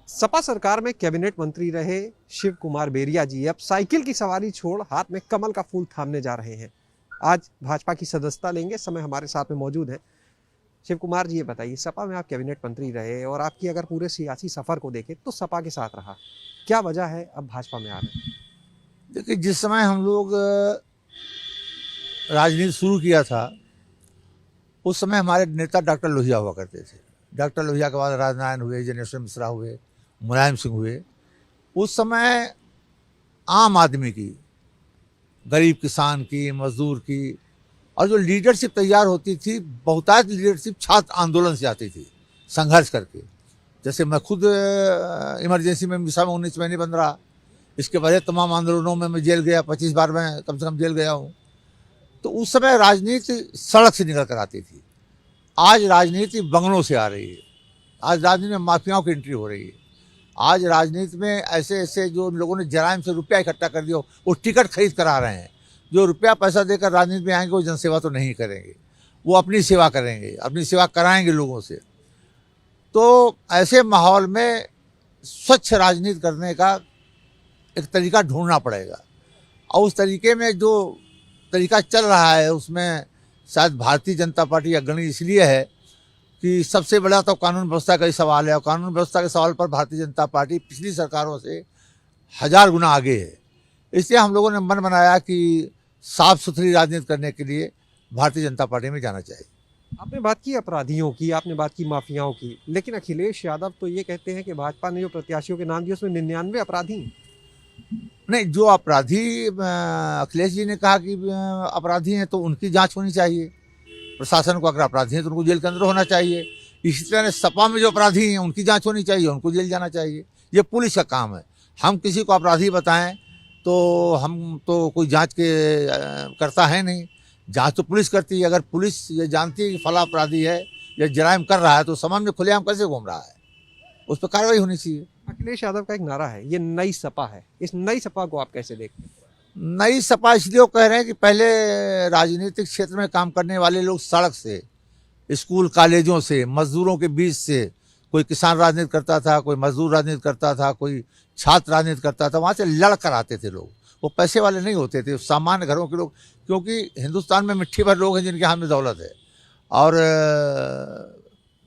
सपा सरकार में कैबिनेट मंत्री रहे शिव कुमार बेरिया जी अब साइकिल की सवारी छोड़ हाथ में कमल का फूल थामने जा रहे हैं। आज भाजपा की सदस्यता लेंगे, समय हमारे साथ में मौजूद है। शिव कुमार जी, ये बताइए, सपा में आप कैबिनेट मंत्री रहे और आपकी अगर पूरे सियासी सफर को देखें तो सपा के साथ रहा, क्या वजह है अब भाजपा में आ रहे हैं? देखिए, जिस समय हम लोग राजनीति शुरू किया था उस समय हमारे नेता डॉक्टर लोहिया हुआ करते थे। डॉक्टर लोहिया के बाद राजनारायण हुए, जनेश्वर मिश्रा हुए, मुलायम सिंह हुए। उस समय आम आदमी की, गरीब किसान की, मजदूर की और जो लीडरशिप तैयार होती थी, बहुतायत लीडरशिप छात्र आंदोलन से आती थी, संघर्ष करके। जैसे मैं खुद इमरजेंसी में मिसा में 19 महीने बंद रहा। इसके वजह तमाम आंदोलनों में मैं जेल गया, 25 बार मैं कम से कम जेल गया हूँ। तो उस समय राजनीति सड़क से निकल कर आती थी। आज राजनीति बंगलों से आ रही है। आज राजनीति में माफियाओं की एंट्री हो रही है। आज राजनीति में ऐसे ऐसे जो लोगों ने जराइम से रुपया इकट्ठा कर दिया, वो टिकट खरीद कर आ रहे हैं। जो रुपया पैसा देकर राजनीति में आएंगे वो जनसेवा तो नहीं करेंगे, वो अपनी सेवा करेंगे, अपनी सेवा कराएंगे लोगों से। तो ऐसे माहौल में स्वच्छ राजनीति करने का एक तरीका ढूंढना पड़ेगा। और उस तरीके में जो तरीका चल रहा है उसमें शायद भारतीय जनता पार्टी अग्रणी इसलिए है कि सबसे बड़ा तो कानून व्यवस्था का ही सवाल है। और कानून व्यवस्था के सवाल पर भारतीय जनता पार्टी पिछली सरकारों से 1000 गुना आगे है। इसलिए हम लोगों ने मन बनाया कि साफ सुथरी राजनीति करने के लिए भारतीय जनता पार्टी में जाना चाहिए। आपने बात की अपराधियों की, आपने बात की माफियाओं की, लेकिन अखिलेश यादव तो ये कहते हैं कि भाजपा ने जो प्रत्याशियों के नाम दिए उसमें 99 अपराधी हैं। नहीं, जो अपराधी अखिलेश जी ने कहा कि अपराधी हैं तो उनकी जांच होनी चाहिए। प्रशासन को अगर अपराधी हैं तो उनको जेल के अंदर होना चाहिए। इसी तरह सपा में जो अपराधी हैं उनकी जांच होनी चाहिए, उनको जेल जाना चाहिए। ये पुलिस का काम है। हम किसी को अपराधी बताएं तो हम तो कोई जांच के करता है नहीं। जांच तो पुलिस करती है। अगर पुलिस ये जानती है कि फला अपराधी है या जराइम कर रहा है तो समाज में खुलेआम कैसे घूम रहा है, उस पर कार्रवाई होनी चाहिए। अखिलेश यादव का एक नारा है, ये नई सपा है। इस नई सपा को आप कैसे देखते हैं? नई सपा इसलिए कह रहे हैं कि पहले राजनीतिक क्षेत्र में काम करने वाले लोग सड़क से, स्कूल कॉलेजों से, मजदूरों के बीच से, कोई किसान राजनीति करता था, कोई मजदूर राजनीति करता था, कोई छात्र राजनीति करता था, वहाँ से लड़ कर आते थे लोग। वो पैसे वाले नहीं होते थे, सामान्य घरों के लोग। क्योंकि हिंदुस्तान में मिट्टी भर लोग हैं जिनके हाथ में दौलत है और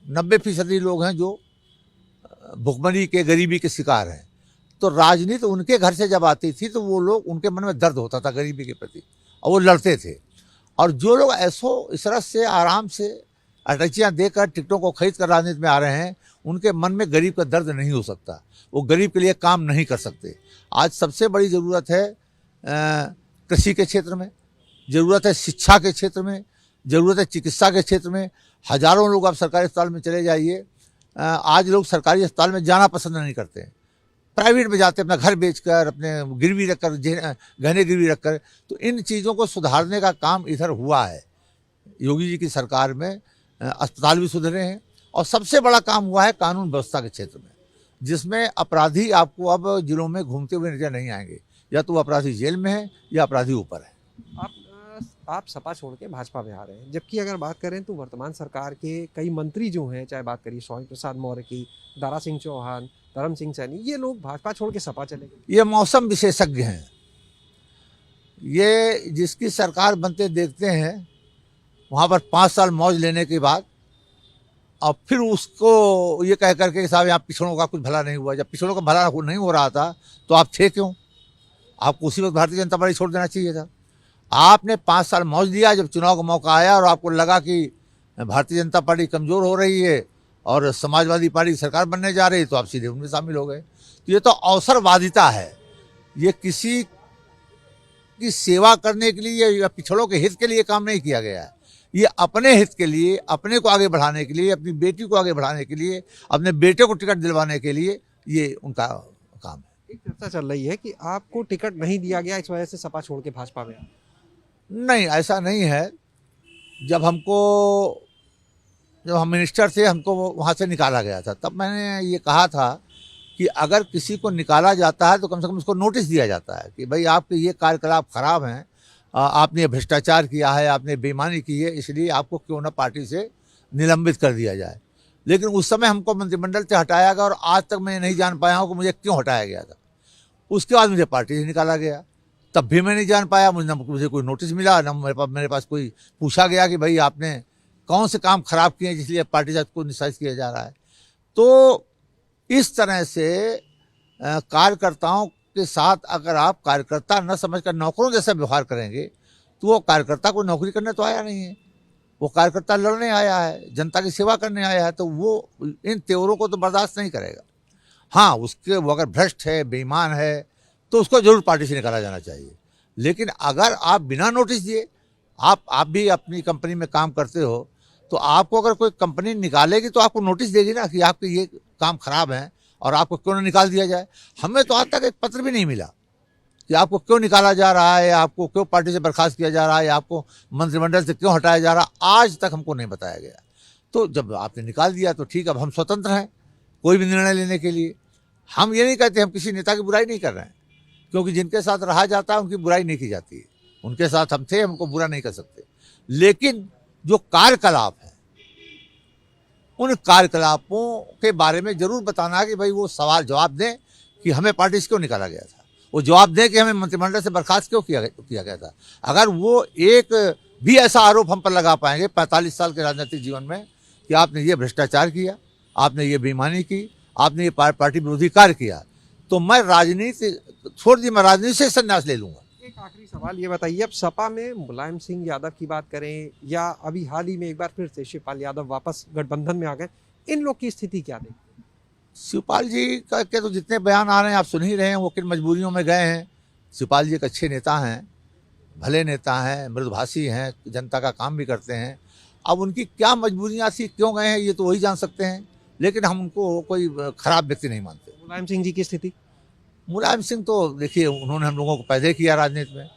90% लोग हैं जो भुखमरी के, गरीबी के शिकार हैं। तो राजनीति उनके घर से जब आती थी तो वो लोग, उनके मन में दर्द होता था गरीबी के प्रति और वो लड़ते थे। और जो लोग ऐसो इसरत से आराम से अटैचियाँ देकर टिकटों को खरीद कर राजनीति में आ रहे हैं, उनके मन में गरीब का दर्द नहीं हो सकता। वो गरीब के लिए काम नहीं कर सकते। आज सबसे बड़ी ज़रूरत है कृषि के क्षेत्र में, ज़रूरत है शिक्षा के क्षेत्र में, ज़रूरत है चिकित्सा के क्षेत्र में। हज़ारों लोग आप सरकारी अस्पताल में चले जाइए, आज लोग सरकारी अस्पताल में जाना पसंद नहीं करते हैं, प्राइवेट में जाते हैं अपना घर बेचकर, अपने गिरवी रखकर, गहने गिरवी रखकर। तो इन चीज़ों को सुधारने का काम इधर हुआ है योगी जी की सरकार में। अस्पताल भी सुधरे हैं और सबसे बड़ा काम हुआ है कानून व्यवस्था के क्षेत्र में, जिसमें अपराधी आपको अब जिलों में घूमते हुए नजर नहीं आएंगे। या तो अपराधी जेल में है या अपराधी ऊपर है। आप सपा छोड़ के भाजपा में आ रहे हैं, जबकि अगर बात करें तो वर्तमान सरकार के कई मंत्री जो हैं, चाहे बात करिए स्वामी प्रसाद मौर्य की, दारा सिंह चौहान, धर्म सिंह सैनी, ये लोग भाजपा छोड़ के सपा चले गए। ये मौसम विशेषज्ञ हैं। ये जिसकी सरकार बनते देखते हैं वहाँ पर 5 साल मौज लेने के बाद और फिर उसको ये कह करके साहब यहाँ पिछड़ों का कुछ भला नहीं हुआ। जब पिछड़ों का भला नहीं हो रहा था तो आप थे क्यों? आपको उसी वक्त भारतीय जनता पार्टी छोड़ देना चाहिए था। आपने 5 साल मौज लिया। जब चुनाव का मौका आया और आपको लगा कि भारतीय जनता पार्टी कमज़ोर हो रही है और समाजवादी पार्टी सरकार बनने जा रही है, तो आप सीधे उनमें शामिल हो गए। तो ये तो अवसरवादिता है। ये किसी की सेवा करने के लिए या पिछड़ों के हित के लिए काम नहीं किया गया है। ये अपने हित के लिए, अपने को आगे बढ़ाने के लिए, अपनी बेटी को आगे बढ़ाने के लिए, अपने बेटे को टिकट दिलवाने के लिए ये उनका काम है। एक चर्चा चल रही है कि आपको टिकट नहीं दिया गया, इस वजह से सपा छोड़ के भाजपा में आए। नहीं, ऐसा नहीं है। जब हम मिनिस्टर थे, हमको वहाँ से निकाला गया था, तब मैंने ये कहा था कि अगर किसी को निकाला जाता है तो कम से कम उसको नोटिस दिया जाता है कि भाई आपके ये कार्यकलाप खराब हैं, आपने भ्रष्टाचार किया है, आपने बेईमानी की है, इसलिए आपको क्यों ना पार्टी से निलंबित कर दिया जाए। लेकिन उस समय हमको मंत्रिमंडल से हटाया गया और आज तक मैं नहीं जान पाया हूँ कि मुझे क्यों हटाया गया था। उसके बाद मुझे पार्टी से निकाला गया, तब भी मैं नहीं जान पाया। मुझे कोई नोटिस मिला ना मेरे पास कोई पूछा गया कि भाई आपने कौन से काम खराब किए हैं जिसलिए पार्टी से आपको निषेध किया जा रहा है। तो इस तरह से कार्यकर्ताओं के साथ अगर आप कार्यकर्ता न समझकर नौकरों जैसा व्यवहार करेंगे तो वो कार्यकर्ता को नौकरी करने तो आया नहीं है, वो कार्यकर्ता लड़ने आया है, जनता की सेवा करने आया है, तो वो इन तेवरों को तो बर्दाश्त नहीं करेगा। हाँ, वो अगर भ्रष्ट है, बेईमान है, तो उसको जरूर पार्टी से निकाला जाना चाहिए। लेकिन अगर आप बिना नोटिस दिए, आप भी अपनी कंपनी में काम करते हो, तो आपको अगर कोई कंपनी निकालेगी तो आपको नोटिस देगी ना कि आपके ये काम खराब है और आपको क्यों न निकाल दिया जाए। हमें तो आज तक एक पत्र भी नहीं मिला कि आपको क्यों निकाला जा रहा है, आपको क्यों पार्टी से बर्खास्त किया जा रहा है, आपको मंत्रिमंडल से क्यों हटाया जा रहा है, आज तक हमको नहीं बताया गया। तो जब आपने निकाल दिया तो ठीक, अब हम स्वतंत्र हैं कोई भी निर्णय लेने के लिए। हम ये नहीं कहते, हम किसी नेता की बुराई नहीं कर रहे हैं, क्योंकि जिनके साथ रहा जाता है उनकी बुराई नहीं की जाती है। उनके साथ हम थे, हमको बुरा नहीं कर सकते। लेकिन जो कार्यकलाप है, उन कार्यकलापों के बारे में जरूर बताना है कि भाई वो सवाल जवाब दें कि हमें पार्टी से क्यों निकाला गया था, वो जवाब दें कि हमें मंत्रिमंडल से बर्खास्त क्यों किया गया था। अगर वो एक भी ऐसा आरोप हम पर लगा पाएंगे 45 साल के राजनीतिक जीवन में कि आपने ये भ्रष्टाचार किया, आपने ये बेईमानी की, आपने ये पार्टी विरोधी कार्य किया, तो मैं राजनीति छोड़ दी, मैं राजनीति से संन्यास ले लूंगा। एक आखिरी सवाल ये बताइए, अब सपा में मुलायम सिंह यादव की बात करें या अभी हाल ही में एक बार फिर से शिवपाल यादव वापस गठबंधन में आ गए, इन लोग की स्थिति क्या देगी? शिवपाल जी के तो जितने बयान आ रहे हैं आप सुन ही रहे हैं, वो किन मजबूरियों में गए हैं। शिवपाल जी एक अच्छे नेता हैं, भले नेता हैं, मृदुभाषी हैं, जनता का काम भी करते हैं। अब उनकी क्या मजबूरियाँ थी, क्यों गए हैं, ये तो वही जान सकते हैं, लेकिन हम उनको कोई खराब व्यक्ति नहीं मानते। मुलायम सिंह जी की स्थिति? मुलायम सिंह तो देखिए, उन्होंने हम लोगों को पैदा किया, राजनीति में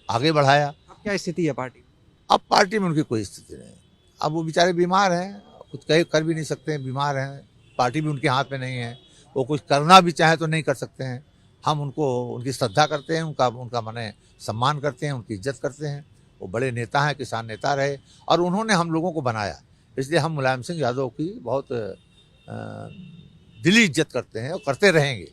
आगे बढ़ाया। अब क्या स्थिति है पार्टी? अब पार्टी में उनकी कोई स्थिति नहीं। अब वो बेचारे बीमार हैं, कुछ कर भी नहीं सकते हैं, बीमार हैं, पार्टी भी उनके हाथ में नहीं है, वो कुछ करना भी चाहे तो नहीं कर सकते हैं। हम उनको उनकी श्रद्धा करते हैं, उनका माने सम्मान करते हैं, उनकी इज्जत करते हैं। वो बड़े नेता हैं, किसान नेता रहे और उन्होंने हम लोगों को बनाया, इसलिए हम मुलायम सिंह यादव की बहुत दिली इज्जत करते हैं और करते रहेंगे।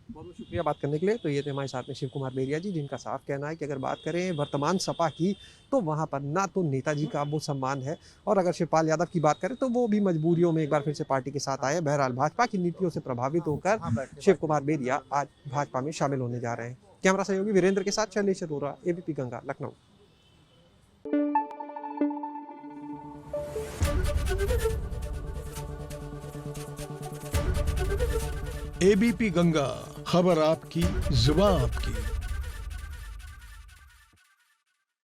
बहुत बहुत शुक्रिया बात करने के लिए। तो ये थे हमारे साथ में शिव कुमार बेरिया जी, जिनका साफ कहना है कि अगर बात करें वर्तमान सपा की तो वहाँ पर ना तो नेताजी का वो सम्मान है, और अगर शिवपाल यादव की बात करें तो वो भी मजबूरियों में एक बार फिर से पार्टी के साथ आए। बहरहाल भाजपा की नीतियों से प्रभावित होकर शिव कुमार बेरिया आज भाजपा में शामिल होने जा रहे हैं। कैमरा सहयोगी वीरेंद्र के साथ शैलेश अरोरा, एबीपी गंगा, लखनऊ। एबीपी गंगा, खबर आपकी, जुबान आपकी।